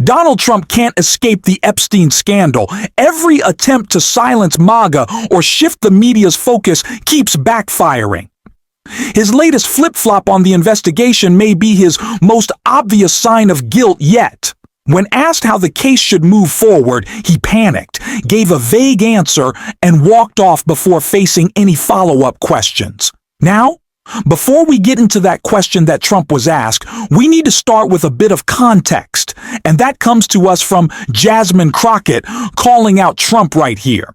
Donald Trump can't escape the Epstein scandal. Every attempt to silence MAGA or shift the media's focus keeps backfiring. His latest flip-flop on the investigation may be his most obvious sign of guilt yet. When asked how the case should move forward, he panicked, gave a vague answer, and walked off before facing any follow-up questions. Now, before we get into that question that Trump was asked, we need to start with a bit of context, and that comes to us from Jasmine Crockett calling out Trump right here.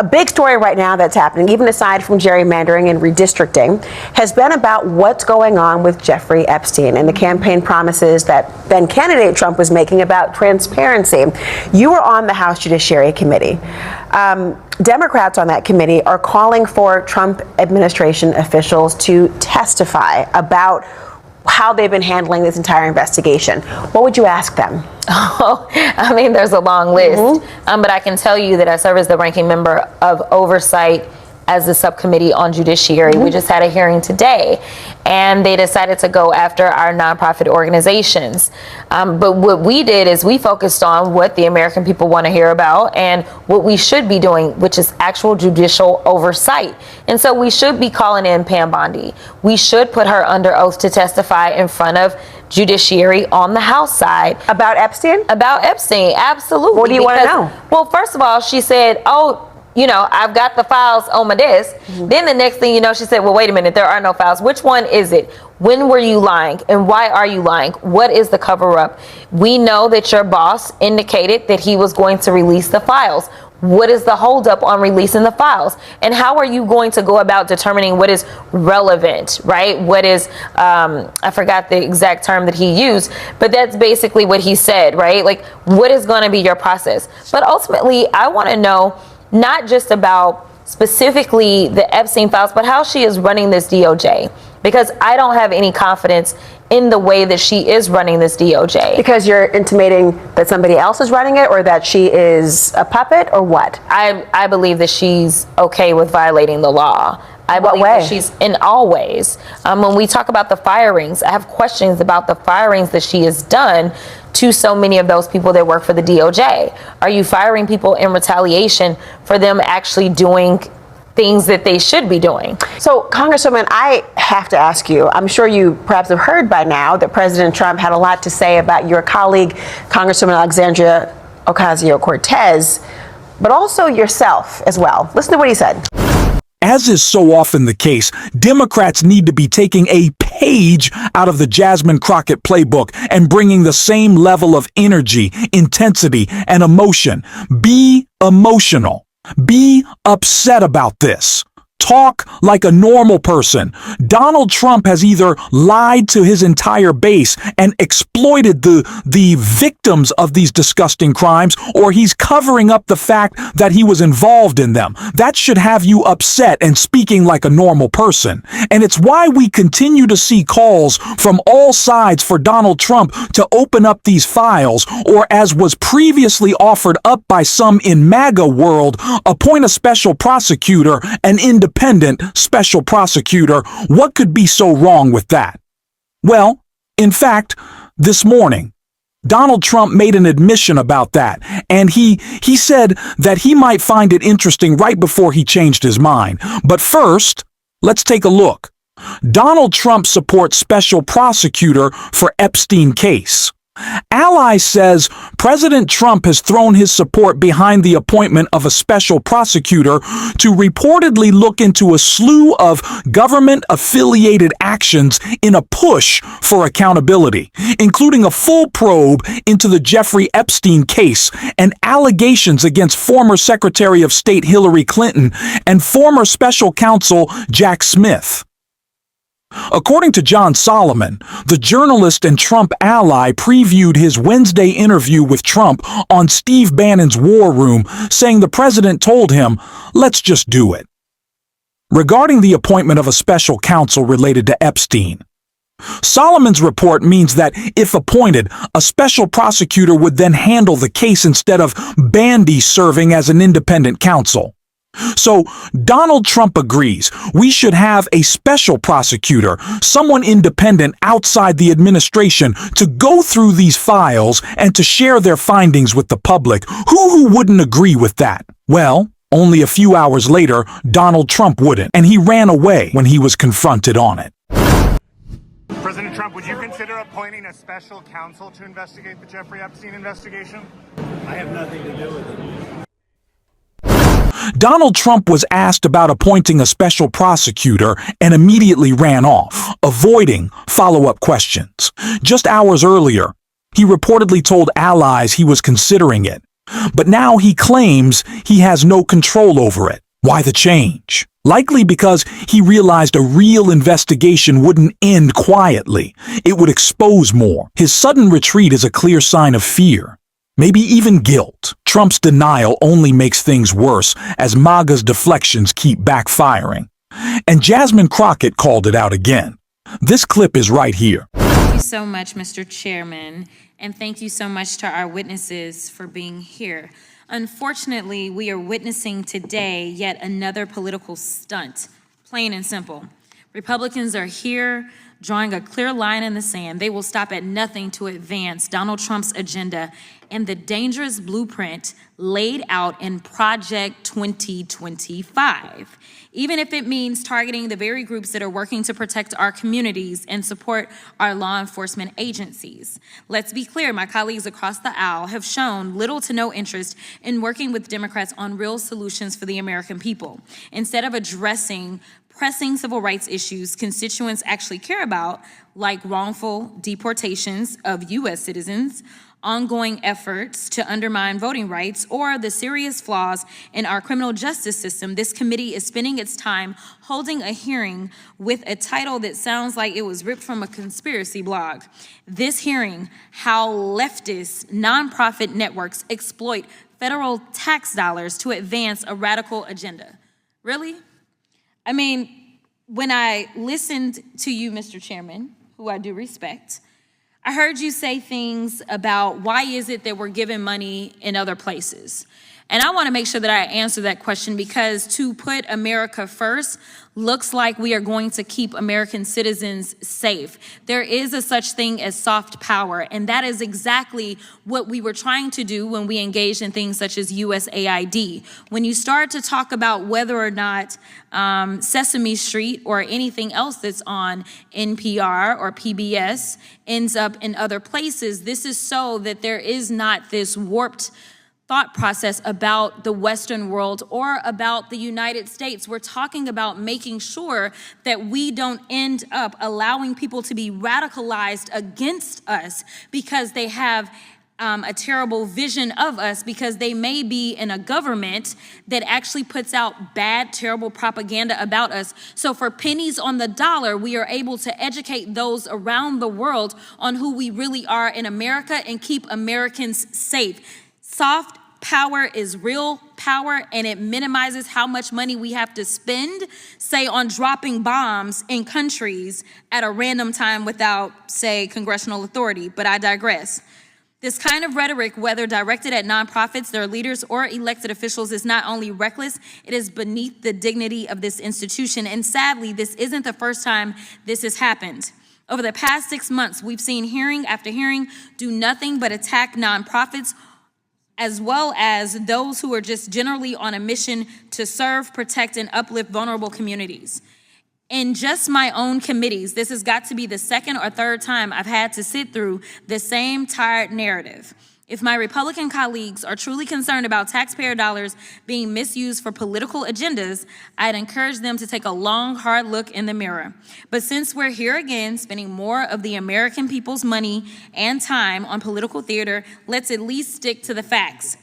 A big story right now that's happening, even aside from gerrymandering and redistricting, has been about what's going on with Jeffrey Epstein and the campaign promises that then candidate Trump was making about transparency. You were on the House Judiciary Committee. Democrats on that committee are calling for Trump administration officials to testify about how they've been handling this entire investigation. What would you ask them? Oh, I mean, there's a long list, but I can tell you that I serve as the ranking member of oversight as the subcommittee on judiciary. We just had a hearing today, and they decided to go after our nonprofit organizations. But what we did is we focused on what the American people want to hear about and what we should be doing, which is actual judicial oversight. And so we should be calling in Pam Bondi. We should put her under oath to testify in front of judiciary on the House side. About Epstein? About Epstein, absolutely. What do you want to know? Well, first of all, she said, I've got the files on my desk. Then the next thing you know, she said, well, wait a minute, there are no files. Which one is it? When were you lying? And why are you lying? What is the cover up? We know that your boss indicated that he was going to release the files. What is the holdup on releasing the files? And how are you going to go about determining what is relevant, right? What is, I forgot the exact term that he used, but that's basically what he said, right? Like, what is going to be your process? But ultimately, I want to know not just about specifically the Epstein files, but how she is running this DOJ. Because I don't have any confidence in the way that she is running this DOJ. Because you're intimating that somebody else is running it, or that she is a puppet, or what? I believe that she's okay with violating the law. I believe that she's in all ways. When we talk about the firings, I have questions about the firings that she has done to so many of those people that work for the DOJ. Are you firing people in retaliation for them actually doing things that they should be doing? So, Congresswoman, I have to ask you, I'm sure you perhaps have heard by now that President Trump had a lot to say about your colleague, Congresswoman Alexandria Ocasio-Cortez, but also yourself as well. Listen to what he said. As is so often the case, Democrats need to be taking a page out of the Jasmine Crockett playbook and bringing the same level of energy, intensity, and emotion. Be emotional. Be upset about this. Talk like a normal person. Donald Trump has either lied to his entire base and exploited the victims of these disgusting crimes, or he's covering up the fact that he was involved in them. That should have you upset and speaking like a normal person. And it's why we continue to see calls from all sides for Donald Trump to open up these files, or as was previously offered up by some in MAGA world, appoint a special prosecutor, an independent special prosecutor. What could be so wrong with that? Well, in fact, this morning, Donald Trump made an admission about that, and he said that he might find it interesting right before he changed his mind. But first, let's take a look. Donald Trump supports special prosecutor for Epstein case. Ally says President Trump has thrown his support behind the appointment of a special prosecutor to reportedly look into a slew of government-affiliated actions in a push for accountability, including a full probe into the Jeffrey Epstein case and allegations against former Secretary of State Hillary Clinton and former special counsel Jack Smith. According to John Solomon, the journalist and Trump ally previewed his Wednesday interview with Trump on Steve Bannon's War Room, saying the president told him, "Let's just do it." Regarding the appointment of a special counsel related to Epstein, Solomon's report means that, if appointed, a special prosecutor would then handle the case instead of Bandy serving as an independent counsel. So Donald Trump agrees we should have a special prosecutor, someone independent outside the administration, to go through these files and to share their findings with the public. Who wouldn't agree with that? Well, only a few hours later, Donald Trump wouldn't, and he ran away when he was confronted on it. President Trump, would you consider appointing a special counsel to investigate the Jeffrey Epstein investigation? I have nothing to do with it. Donald Trump was asked about appointing a special prosecutor and immediately ran off, avoiding follow-up questions. Just hours earlier, he reportedly told allies he was considering it. But now he claims he has no control over it. Why the change? Likely because he realized a real investigation wouldn't end quietly. It would expose more. His sudden retreat is a clear sign of fear. Maybe even guilt. Trump's denial only makes things worse as MAGA's deflections keep backfiring. And Jasmine Crockett called it out again. This clip is right here. Thank you so much, Mr. Chairman, and thank you so much to our witnesses for being here. Unfortunately, we are witnessing today yet another political stunt, plain and simple. Republicans are here drawing a clear line in the sand. They will stop at nothing to advance Donald Trump's agenda and the dangerous blueprint laid out in Project 2025, even if it means targeting the very groups that are working to protect our communities and support our law enforcement agencies. Let's be clear, my colleagues across the aisle have shown little to no interest in working with Democrats on real solutions for the American people. Instead of addressing pressing civil rights issues constituents actually care about, like wrongful deportations of U.S. citizens, ongoing efforts to undermine voting rights, or the serious flaws in our criminal justice system, this committee is spending its time holding a hearing with a title that sounds like it was ripped from a conspiracy blog. This hearing, how leftist nonprofit networks exploit federal tax dollars to advance a radical agenda. Really? I mean, when I listened to you, Mr. Chairman, who I do respect, I heard you say things about why is it that we're giving money in other places? And I want to make sure that I answer that question, because to put America first looks like we are going to keep American citizens safe. There is a such thing as soft power, and that is exactly what we were trying to do when we engaged in things such as USAID. When you start to talk about whether or not Sesame Street or anything else that's on NPR or PBS ends up in other places, this is so that there is not this warped thought process about the Western world or about the United States. We're talking about making sure that we don't end up allowing people to be radicalized against us because they have a terrible vision of us, because they may be in a government that actually puts out bad, terrible propaganda about us. So for pennies on the dollar, we are able to educate those around the world on who we really are in America and keep Americans safe. Soft power is real power, and it minimizes how much money we have to spend, say, on dropping bombs in countries at a random time without, say, congressional authority. But I digress. This kind of rhetoric, whether directed at nonprofits, their leaders, or elected officials, is not only reckless, it is beneath the dignity of this institution. And sadly, this isn't the first time this has happened. Over the past 6 months, we've seen hearing after hearing do nothing but attack nonprofits, as well as those who are just generally on a mission to serve, protect, and uplift vulnerable communities. In just my own committees, this has got to be the second or third time I've had to sit through the same tired narrative. If my Republican colleagues are truly concerned about taxpayer dollars being misused for political agendas, I'd encourage them to take a long, hard look in the mirror. But since we're here again, spending more of the American people's money and time on political theater, let's at least stick to the facts.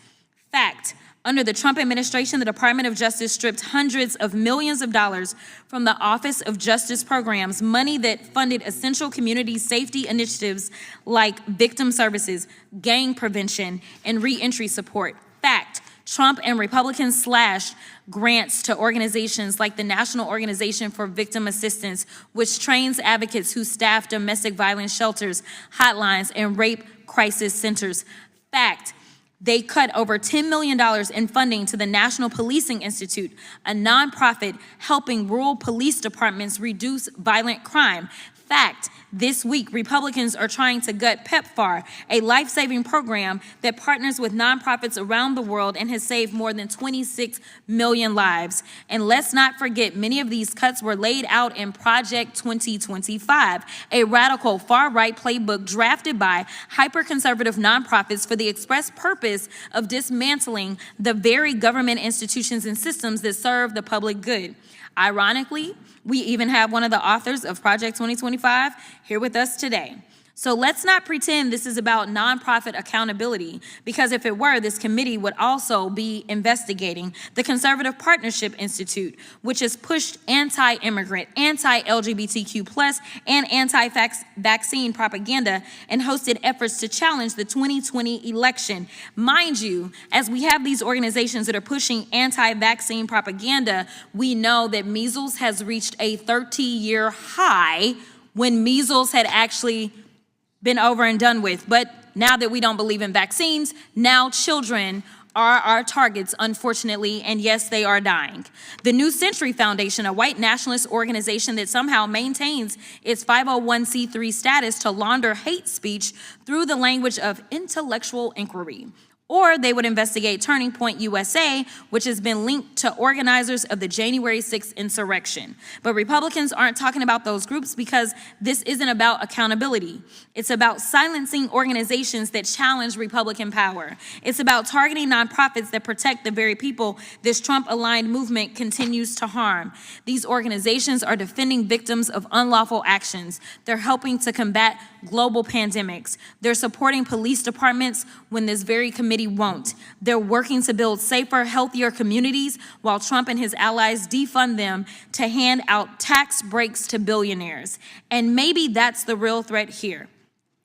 Fact: under the Trump administration, the Department of Justice stripped hundreds of millions of dollars from the Office of Justice programs, money that funded essential community safety initiatives like victim services, gang prevention, and reentry support. Fact: Trump and Republicans slashed grants to organizations like the National Organization for Victim Assistance, which trains advocates who staff domestic violence shelters, hotlines, and rape crisis centers. Fact: They cut over $10 million in funding to the National Policing Institute, a nonprofit helping rural police departments reduce violent crime. Fact, this week, Republicans are trying to gut PEPFAR, a life-saving program that partners with nonprofits around the world and has saved more than 26 million lives. And let's not forget, many of these cuts were laid out in Project 2025, a radical far-right playbook drafted by hyper-conservative nonprofits for the express purpose of dismantling the very government institutions and systems that serve the public good. Ironically, we even have one of the authors of Project 2025 here with us today. So let's not pretend this is about nonprofit accountability, because if it were, this committee would also be investigating the Conservative Partnership Institute, which has pushed anti-immigrant, anti-LGBTQ+, and anti-vaccine propaganda and hosted efforts to challenge the 2020 election. Mind you, as we have these organizations that are pushing anti-vaccine propaganda, we know that measles has reached a 30-year high when measles had actually been over and done with. But now that we don't believe in vaccines, now children are our targets, unfortunately, and yes, they are dying. The New Century Foundation, a white nationalist organization that somehow maintains its 501c3 status to launder hate speech through the language of intellectual inquiry. Or they would investigate Turning Point USA, which has been linked to organizers of the January 6th insurrection. But Republicans aren't talking about those groups because this isn't about accountability. It's about silencing organizations that challenge Republican power. It's about targeting nonprofits that protect the very people this Trump-aligned movement continues to harm. These organizations are defending victims of unlawful actions. They're helping to combat global pandemics. They're supporting police departments when this very committee won't. They're working to build safer, healthier communities while Trump and his allies defund them to hand out tax breaks to billionaires. And maybe that's the real threat here.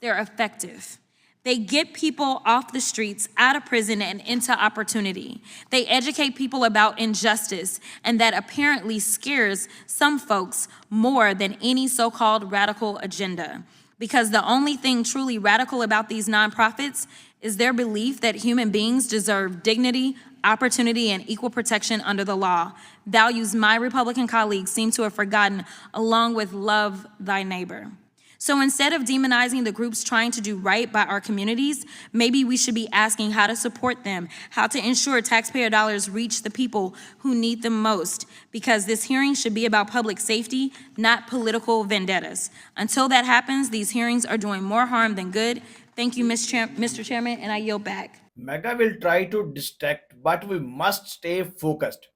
They're effective. They get people off the streets, out of prison, and into opportunity. They educate people about injustice, and that apparently scares some folks more than any so-called radical agenda. Because the only thing truly radical about these nonprofits is their belief that human beings deserve dignity, opportunity, and equal protection under the law. Values my Republican colleagues seem to have forgotten, along with love thy neighbor. So instead of demonizing the groups trying to do right by our communities, maybe we should be asking how to support them, how to ensure taxpayer dollars reach the people who need them most, because this hearing should be about public safety, not political vendettas. Until that happens, these hearings are doing more harm than good. Thank you, Mr. Chairman, and I yield back. Mega will try to distract, but we must stay focused.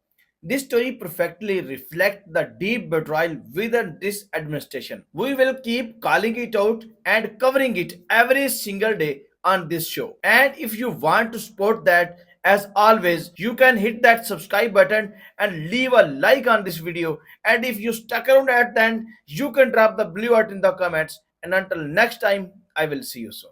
This story perfectly reflects the deep betrayal within this administration. We will keep calling it out and covering it every single day on this show. And if you want to support that, as always, you can hit that subscribe button and leave a like on this video. And if you stuck around at the end, you can drop the blue heart in the comments. And until next time, I will see you soon.